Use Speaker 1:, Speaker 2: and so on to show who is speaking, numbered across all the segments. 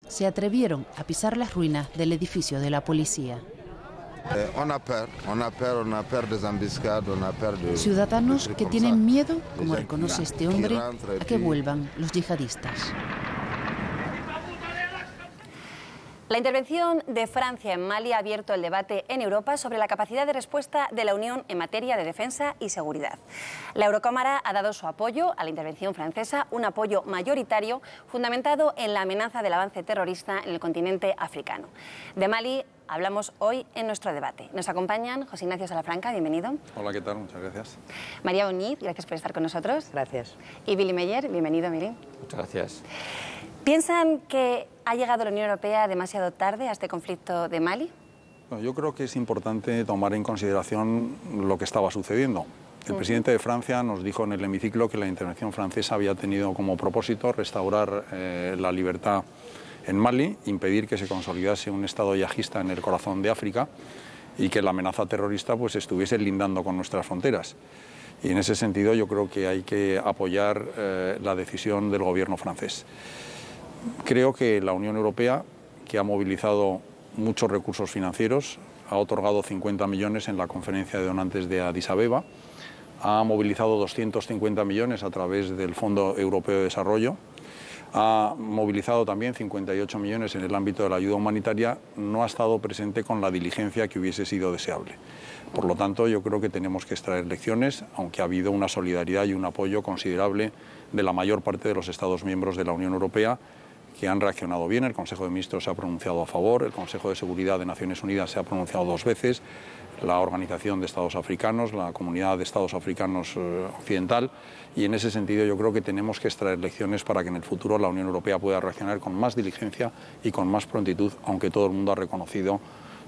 Speaker 1: se atrevieron a pisar las ruinas del edificio de la policía. Ciudadanos que tienen miedo, como reconoce este hombre, a que vuelvan los yihadistas.
Speaker 2: La intervención de Francia en Mali ha abierto el debate en Europa sobre la capacidad de respuesta de la Unión en materia de defensa y seguridad. La Eurocámara ha dado su apoyo a la intervención francesa, un apoyo mayoritario fundamentado en la amenaza del avance terrorista en el continente africano. De Mali hablamos hoy en nuestro debate. Nos acompañan José Ignacio Salafranca, bienvenido.
Speaker 3: Hola, ¿qué tal? Muchas gracias.
Speaker 2: María Oniz, gracias por estar con nosotros.
Speaker 4: Gracias.
Speaker 2: Y Willy Meyer, bienvenido, Willy.
Speaker 3: Muchas gracias.
Speaker 2: ¿Piensan que ha llegado la Unión Europea demasiado tarde a este conflicto de Mali?
Speaker 3: Bueno, yo creo que es importante tomar en consideración lo que estaba sucediendo. El presidente de Francia nos dijo en el hemiciclo que la intervención francesa había tenido como propósito restaurar la libertad en Mali, impedir que se consolidase un estado yihadista en el corazón de África y que la amenaza terrorista pues estuviese lindando con nuestras fronteras. Y en ese sentido yo creo que hay que apoyar la decisión del gobierno francés. Creo que la Unión Europea, que ha movilizado muchos recursos financieros, ha otorgado 50 millones en la conferencia de donantes de Addis Abeba, ha movilizado 250 millones a través del Fondo Europeo de Desarrollo, ha movilizado también 58 millones en el ámbito de la ayuda humanitaria, no ha estado presente con la diligencia que hubiese sido deseable. Por lo tanto, yo creo que tenemos que extraer lecciones, aunque ha habido una solidaridad y un apoyo considerable de la mayor parte de los Estados miembros de la Unión Europea, que han reaccionado bien. El Consejo de Ministros se ha pronunciado a favor, el Consejo de Seguridad de Naciones Unidas se ha pronunciado 2 veces, la Organización de Estados Africanos, la Comunidad de Estados Africanos Occidental, y en ese sentido yo creo que tenemos que extraer lecciones para que en el futuro la Unión Europea pueda reaccionar con más diligencia y con más prontitud, aunque todo el mundo ha reconocido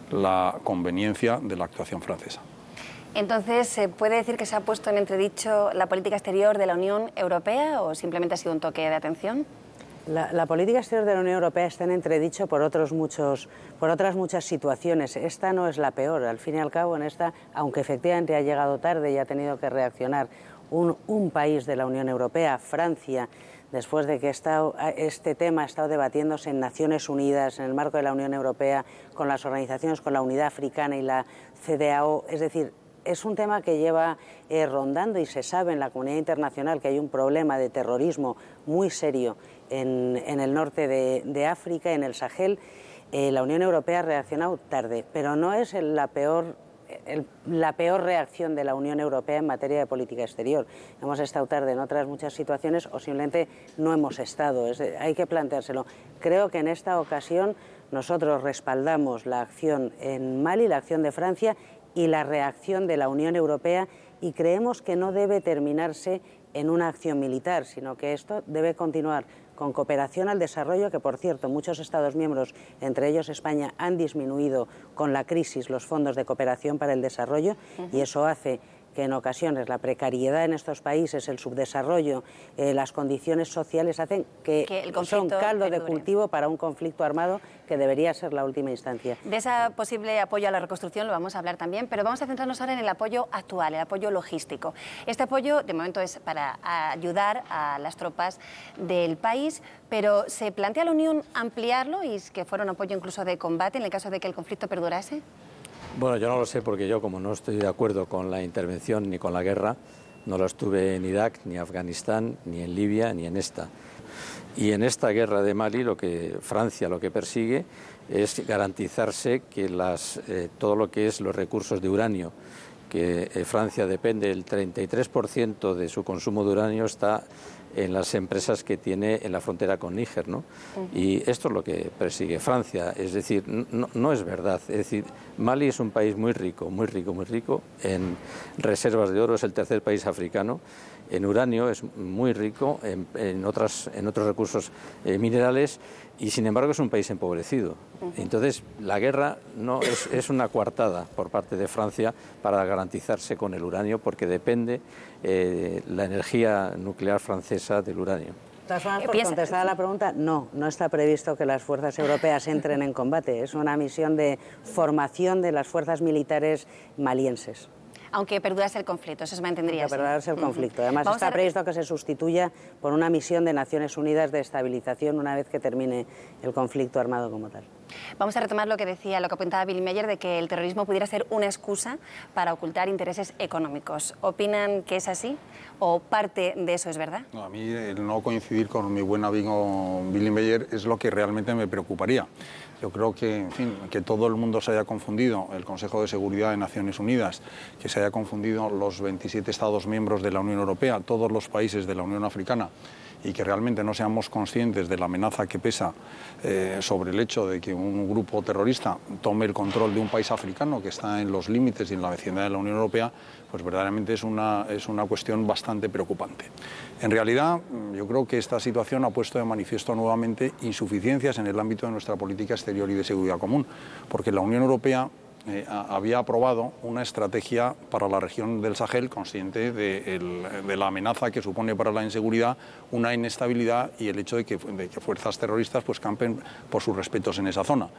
Speaker 3: la conveniencia de la actuación francesa.
Speaker 2: Entonces, ¿se puede decir que se ha puesto en entredicho la política exterior de la Unión Europea o simplemente ha sido un toque de atención?
Speaker 4: La política exterior de la Unión Europea está en entredicho por otras muchas situaciones. Esta no es la peor. Al fin y al cabo, en esta, aunque efectivamente ha llegado tarde y ha tenido que reaccionar un país de la Unión Europea, Francia, después de que este tema ha estado debatiéndose en Naciones Unidas, en el marco de la Unión Europea, con las organizaciones, con la Unidad Africana y la CEDEAO, es decir, es un tema que lleva rondando y se sabe en la comunidad internacional que hay un problema de terrorismo muy serio en el norte de África, en el Sahel. La Unión Europea ha reaccionado tarde, pero no es la peor reacción de la Unión Europea en materia de política exterior. Hemos estado tarde en otras muchas situaciones o simplemente no hemos estado. Hay que planteárselo. Creo que en esta ocasión nosotros respaldamos la acción en Mali, la acción de Francia y la reacción de la Unión Europea, y creemos que no debe terminarse en una acción militar, sino que esto debe continuar con cooperación al desarrollo, que por cierto muchos Estados miembros, entre ellos España, han disminuido con la crisis los fondos de cooperación para el desarrollo, y eso hace que en ocasiones la precariedad en estos países, el subdesarrollo, las condiciones sociales hacen que son caldo de cultivo para un conflicto armado que debería ser la última instancia.
Speaker 2: De ese posible apoyo a la reconstrucción lo vamos a hablar también, pero vamos a centrarnos ahora en el apoyo actual, el apoyo logístico. Este apoyo de momento es para ayudar a las tropas del país, pero ¿se plantea la Unión ampliarlo y que fuera un apoyo incluso de combate en el caso de que el conflicto perdurase?
Speaker 5: Bueno, yo no lo sé porque yo, como no estoy de acuerdo con la intervención ni con la guerra, no lo estuve en Irak, ni en Afganistán, ni en Libia, ni en esta. Y en esta guerra de Mali, Francia lo que persigue es garantizarse que todo lo que es los recursos de uranio, que Francia depende, el 33% de su consumo de uranio está en las empresas que tiene en la frontera con Níger, ¿no? Y esto es lo que persigue Francia, es decir, no es verdad. Es decir, Mali es un país muy rico en reservas de oro, es el tercer país africano, en uranio es muy rico, en otros recursos minerales, y sin embargo es un país empobrecido. Entonces la guerra es una coartada por parte de Francia para garantizarse con el uranio, porque depende la energía nuclear francesa del uranio.
Speaker 4: Por contestar a la pregunta, no está previsto que las fuerzas europeas entren en combate. Es una misión de formación de las fuerzas militares malienses.
Speaker 2: aunque perdurase el conflicto, eso se mantendría así.
Speaker 4: Aunque perdurase el conflicto. Además, está previsto que se sustituya por una misión de Naciones Unidas de estabilización una vez que termine el conflicto armado como tal.
Speaker 2: Vamos a retomar lo que apuntaba Bill Meyer, de que el terrorismo pudiera ser una excusa para ocultar intereses económicos. ¿Opinan que es así o parte de eso es verdad?
Speaker 3: No, a mí el no coincidir con mi buen amigo Bill Meyer es lo que realmente me preocuparía. Yo creo que, en fin, que todo el mundo se haya confundido, el Consejo de Seguridad de Naciones Unidas, que se haya confundido los 27 Estados miembros de la Unión Europea, todos los países de la Unión Africana, y que realmente no seamos conscientes de la amenaza que pesa sobre el hecho de que un grupo terrorista tome el control de un país africano que está en los límites y en la vecindad de la Unión Europea, pues verdaderamente es una cuestión bastante preocupante. En realidad, yo creo que esta situación ha puesto de manifiesto nuevamente insuficiencias en el ámbito de nuestra política exterior y de seguridad común, porque la Unión Europea había aprobado una estrategia para la región del Sahel consciente de la amenaza que supone para la inseguridad una inestabilidad y el hecho de que fuerzas terroristas pues campen por sus respetos en esa zona.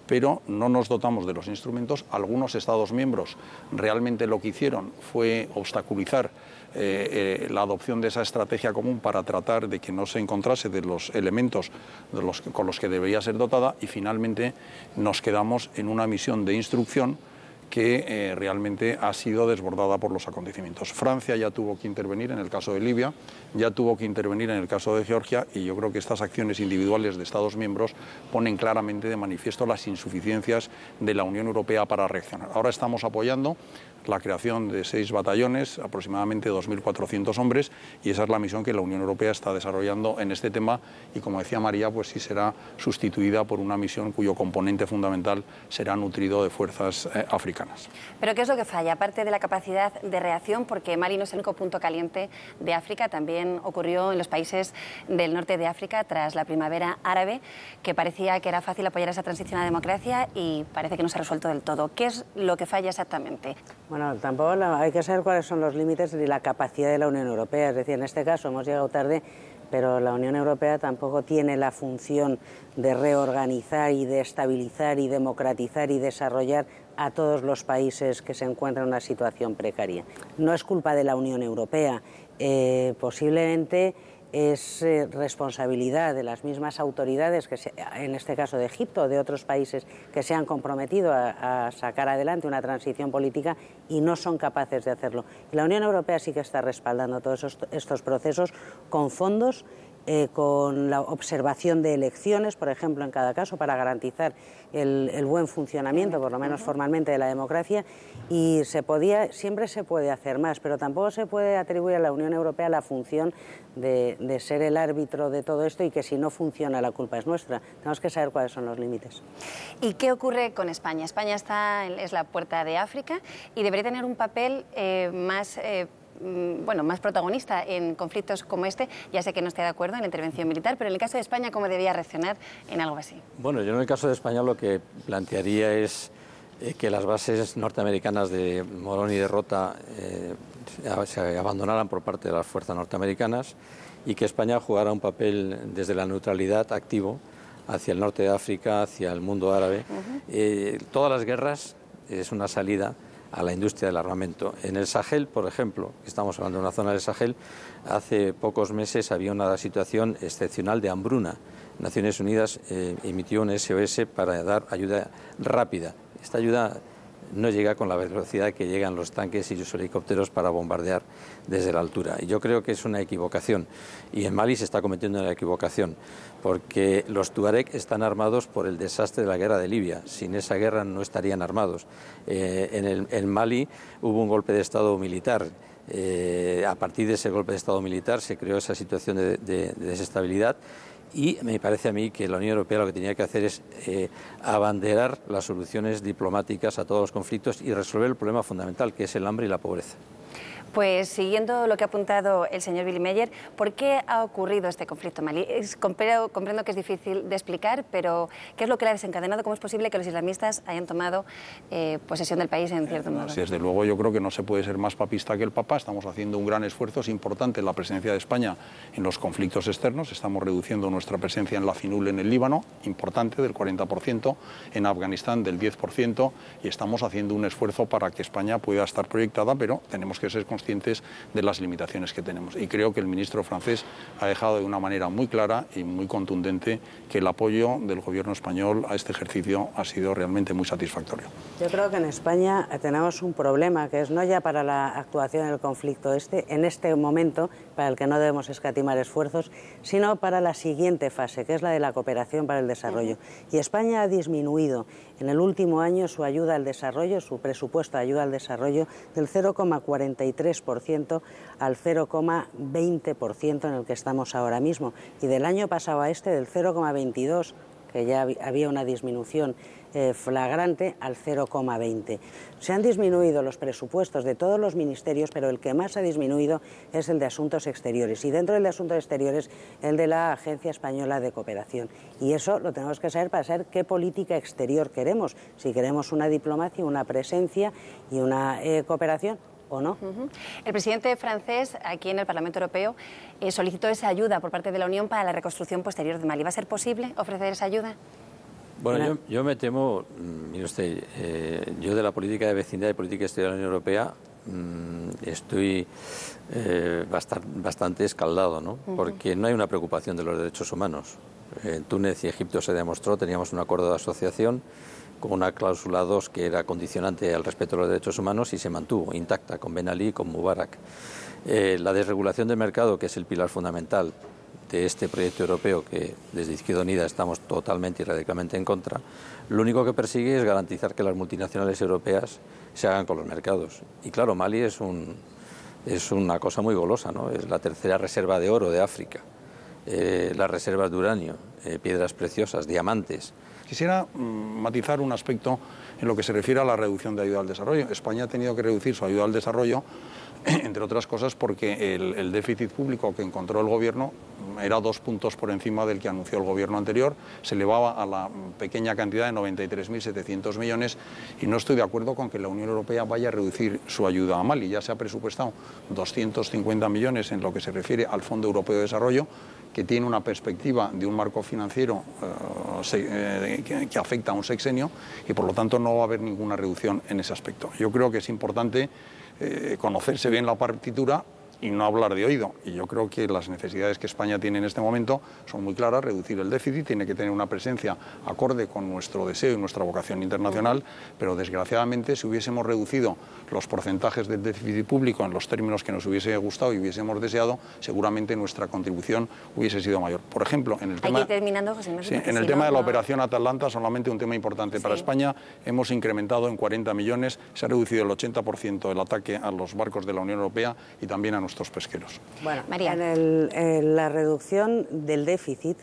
Speaker 3: Pero no nos dotamos de los instrumentos. Algunos Estados miembros realmente lo que hicieron fue obstaculizar la adopción de esa estrategia común para tratar de que no se encontrase de los elementos con los que debería ser dotada, y finalmente nos quedamos en una misión de instrucción que realmente ha sido desbordada por los acontecimientos. Francia ya tuvo que intervenir en el caso de Libia, ya tuvo que intervenir en el caso de Georgia, y yo creo que estas acciones individuales de Estados miembros ponen claramente de manifiesto las insuficiencias de la Unión Europea para reaccionar. Ahora estamos apoyando la creación de 6 batallones, aproximadamente 2.400 hombres, y esa es la misión que la Unión Europea está desarrollando en este tema, y como decía María, pues sí será sustituida por una misión cuyo componente fundamental será nutrido de fuerzas africanas.
Speaker 2: ¿Pero qué es lo que falla? Aparte de la capacidad de reacción, porque Mali no es el único punto caliente de África, también ocurrió en los países del norte de África tras la primavera árabe, que parecía que era fácil apoyar esa transición a la democracia y parece que no se ha resuelto del todo. ¿Qué es lo que falla exactamente?
Speaker 4: Bueno, tampoco hay que saber cuáles son los límites de la capacidad de la Unión Europea. Es decir, en este caso hemos llegado tarde, pero la Unión Europea tampoco tiene la función de reorganizar y de estabilizar y democratizar y desarrollar a todos los países que se encuentran en una situación precaria. No es culpa de la Unión Europea, posiblemente es responsabilidad de las mismas autoridades, en este caso de Egipto o de otros países, que se han comprometido a sacar adelante una transición política y no son capaces de hacerlo. Y la Unión Europea sí que está respaldando todos estos procesos con fondos, con la observación de elecciones, por ejemplo, en cada caso, para garantizar el buen funcionamiento, por lo menos formalmente, de la democracia. Y siempre se puede hacer más, pero tampoco se puede atribuir a la Unión Europea la función de ser el árbitro de todo esto, y que si no funciona la culpa es nuestra. Tenemos que saber cuáles son los límites.
Speaker 2: ¿Y qué ocurre con España? España es la puerta de África y debería tener un papel más protagonista en conflictos como este. Ya sé que no estoy de acuerdo en la intervención militar, pero en el caso de España, ¿cómo debía reaccionar en algo así?
Speaker 5: Bueno, yo en el caso de España lo que plantearía es que las bases norteamericanas de Morón y de Rota se abandonaran por parte de las fuerzas norteamericanas, y que España jugara un papel desde la neutralidad activo hacia el norte de África, hacia el mundo árabe. Todas las guerras es una salida a la industria del armamento. En el Sahel, por ejemplo, estamos hablando de una zona del Sahel, hace pocos meses había una situación excepcional de hambruna. Naciones Unidas emitió un SOS para dar ayuda rápida. Esta ayuda no llega con la velocidad que llegan los tanques y los helicópteros para bombardear desde la altura. Y yo creo que es una equivocación. Y en Mali se está cometiendo una equivocación, porque los tuareg están armados por el desastre de la guerra de Libia. Sin esa guerra no estarían armados. En Mali hubo un golpe de Estado militar. A partir de ese golpe de Estado militar se creó esa situación de desestabilidad. Y me parece a mí que la Unión Europea lo que tenía que hacer es abanderar las soluciones diplomáticas a todos los conflictos y resolver el problema fundamental, que es el hambre y la pobreza.
Speaker 2: Pues siguiendo lo que ha apuntado el señor Willy Meyer, ¿por qué ha ocurrido este conflicto en Malí? Comprendo que es difícil de explicar, pero ¿qué es lo que le ha desencadenado? ¿Cómo es posible que los islamistas hayan tomado posesión del país en cierto modo?
Speaker 3: Sí, desde luego yo creo que no se puede ser más papista que el Papa. Estamos haciendo un gran esfuerzo, es importante la presencia de España en los conflictos externos. Estamos reduciendo nuestra presencia en la FINUL en el Líbano, importante, del 40%, en Afganistán del 10%, y estamos haciendo un esfuerzo para que España pueda estar proyectada, pero tenemos que ser conscientes de las limitaciones que tenemos. Y creo que el ministro francés ha dejado de una manera muy clara y muy contundente que el apoyo del gobierno español a este ejercicio ha sido realmente muy satisfactorio.
Speaker 4: Yo creo que en España tenemos un problema que es no ya para la actuación en el conflicto en este momento, para el que no debemos escatimar esfuerzos, sino para la siguiente fase, que es la de la cooperación para el desarrollo. Y España ha disminuido en el último año su ayuda al desarrollo, su presupuesto de ayuda al desarrollo, del 0,43% al 0,20% en el que estamos ahora mismo. Y del año pasado a este, del 0,22%, que ya había una disminución flagrante, al 0,20%. Se han disminuido los presupuestos de todos los ministerios, pero el que más ha disminuido es el de Asuntos Exteriores. Y dentro del de Asuntos Exteriores, el de la Agencia Española de Cooperación. Y eso lo tenemos que saber para saber qué política exterior queremos. Si queremos una diplomacia, una presencia y una cooperación, ¿o no?
Speaker 2: El presidente francés, aquí en el Parlamento Europeo, solicitó esa ayuda por parte de la Unión para la reconstrucción posterior de Malí. ¿Va a ser posible ofrecer esa ayuda?
Speaker 5: Bueno, yo me temo, mire usted, yo de la política de vecindad y política exterior de la Unión Europea estoy bastante escaldado, ¿no? Porque no hay una preocupación de los derechos humanos. En Túnez y Egipto se demostró, teníamos un acuerdo de asociación con una cláusula 2 que era condicionante al respeto de los derechos humanos y se mantuvo intacta con Ben Ali y con Mubarak. La desregulación del mercado, que es el pilar fundamental de este proyecto europeo, que desde Izquierda Unida estamos totalmente y radicalmente en contra, lo único que persigue es garantizar que las multinacionales europeas se hagan con los mercados. Y claro, Malí es una cosa muy golosa, ¿no? Es la tercera reserva de oro de África, las reservas de uranio, piedras preciosas, diamantes.
Speaker 3: Quisiera matizar un aspecto en lo que se refiere a la reducción de ayuda al desarrollo. España ha tenido que reducir su ayuda al desarrollo, entre otras cosas porque el déficit público que encontró el gobierno era 2 puntos por encima del que anunció el gobierno anterior, se elevaba a la pequeña cantidad de 93.700 millones y no estoy de acuerdo con que la Unión Europea vaya a reducir su ayuda a Malí. Ya se ha presupuestado 250 millones en lo que se refiere al Fondo Europeo de Desarrollo, que tiene una perspectiva de un marco financiero que afecta a un sexenio y por lo tanto no va a haber ninguna reducción en ese aspecto. Yo creo que es importante conocerse bien la partitura y no hablar de oído. Y yo creo que las necesidades que España tiene en este momento son muy claras: reducir el déficit, tiene que tener una presencia acorde con nuestro deseo y nuestra vocación internacional, pero desgraciadamente si hubiésemos reducido los porcentajes del déficit público en los términos que nos hubiese gustado y hubiésemos deseado, seguramente nuestra contribución hubiese sido mayor. Por ejemplo, en el tema, en el tema de la operación Atalanta, solamente un tema importante para España, hemos incrementado en 40 millones, se ha reducido el 80% del ataque a los barcos de la Unión Europea y también a nuestros pesqueros.
Speaker 4: Bueno, María. En la reducción del déficit,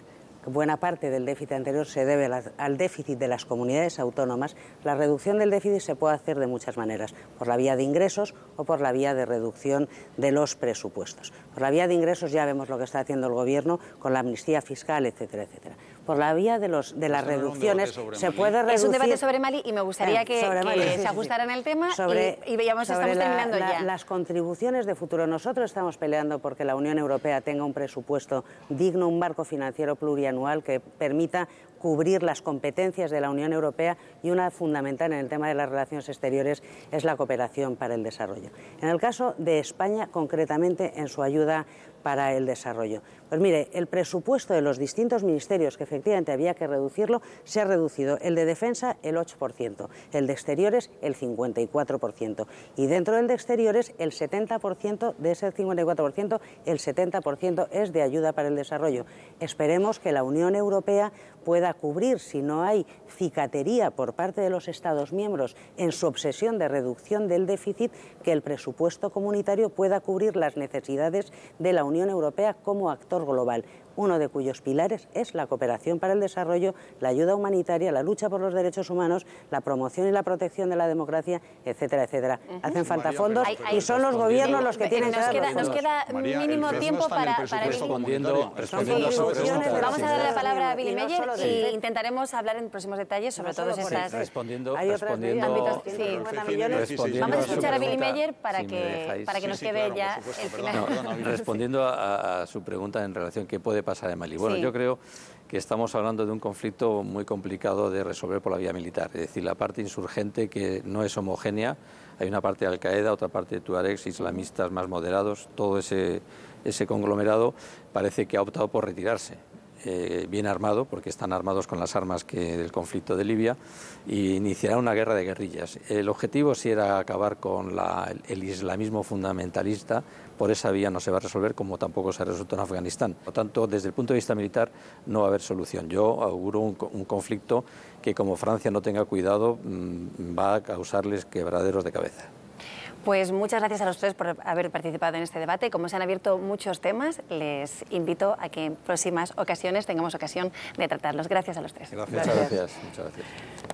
Speaker 4: buena parte del déficit anterior se debe al déficit de las comunidades autónomas. La reducción del déficit se puede hacer de muchas maneras, por la vía de ingresos o por la vía de reducción de los presupuestos. Por la vía de ingresos ya vemos lo que está haciendo el Gobierno con la amnistía fiscal, etcétera, etcétera. Por la vía de las reducciones se puede reducir...
Speaker 2: Es un debate sobre Malí y me gustaría que se ajustaran el tema y veamos, estamos terminando ya.
Speaker 4: Las contribuciones de futuro. Nosotros estamos peleando porque la Unión Europea tenga un presupuesto digno, un marco financiero plurianual que permita cubrir las competencias de la Unión Europea, y una fundamental en el tema de las relaciones exteriores es la cooperación para el desarrollo. En el caso de España, concretamente en su ayuda para el desarrollo. Pues mire, el presupuesto de los distintos ministerios, que efectivamente había que reducirlo, se ha reducido. El de Defensa, el 8%, el de Exteriores, el 54%. Y dentro del de Exteriores, el 70% de ese 54%, el 70% es de ayuda para el desarrollo. Esperemos que la Unión Europea pueda cubrir, si no hay cicatería por parte de los Estados miembros en su obsesión de reducción del déficit, que el presupuesto comunitario pueda cubrir las necesidades de la Unión Unión Europea como actor global, uno de cuyos pilares es la cooperación para el desarrollo, la ayuda humanitaria, la lucha por los derechos humanos, la promoción y la protección de la democracia, etcétera, etcétera. Hacen falta fondos y son los gobiernos los que tienen que dar los fondos.
Speaker 2: Nos queda mínimo tiempo para
Speaker 5: respondiendo a su pregunta.
Speaker 2: Vamos a darle la palabra a Willy Meyer y intentaremos hablar en próximos detalles sobre todos estos
Speaker 5: respondiendo
Speaker 2: Vamos a escuchar a Willy Meyer para que nos quede ya el final.
Speaker 5: Respondiendo a su pregunta en relación a qué puede pasar en Mali. Bueno, yo creo que estamos hablando de un conflicto muy complicado de resolver por la vía militar, es decir, la parte insurgente que no es homogénea, hay una parte de Al-Qaeda, otra parte de tuaregs, islamistas más moderados, todo ese conglomerado parece que ha optado por retirarse. Bien armado, porque están armados con las armas del conflicto de Libia, y iniciará una guerra de guerrillas. El objetivo sí era acabar con el islamismo fundamentalista, por esa vía no se va a resolver, como tampoco se resuelto en Afganistán. Por lo tanto, desde el punto de vista militar no va a haber solución. Yo auguro un conflicto que, como Francia no tenga cuidado, va a causarles quebraderos de cabeza.
Speaker 2: Pues muchas gracias a los tres por haber participado en este debate. Como se han abierto muchos temas, les invito a que en próximas ocasiones tengamos ocasión de tratarlos. Gracias a los tres.
Speaker 5: Gracias. Muchas gracias.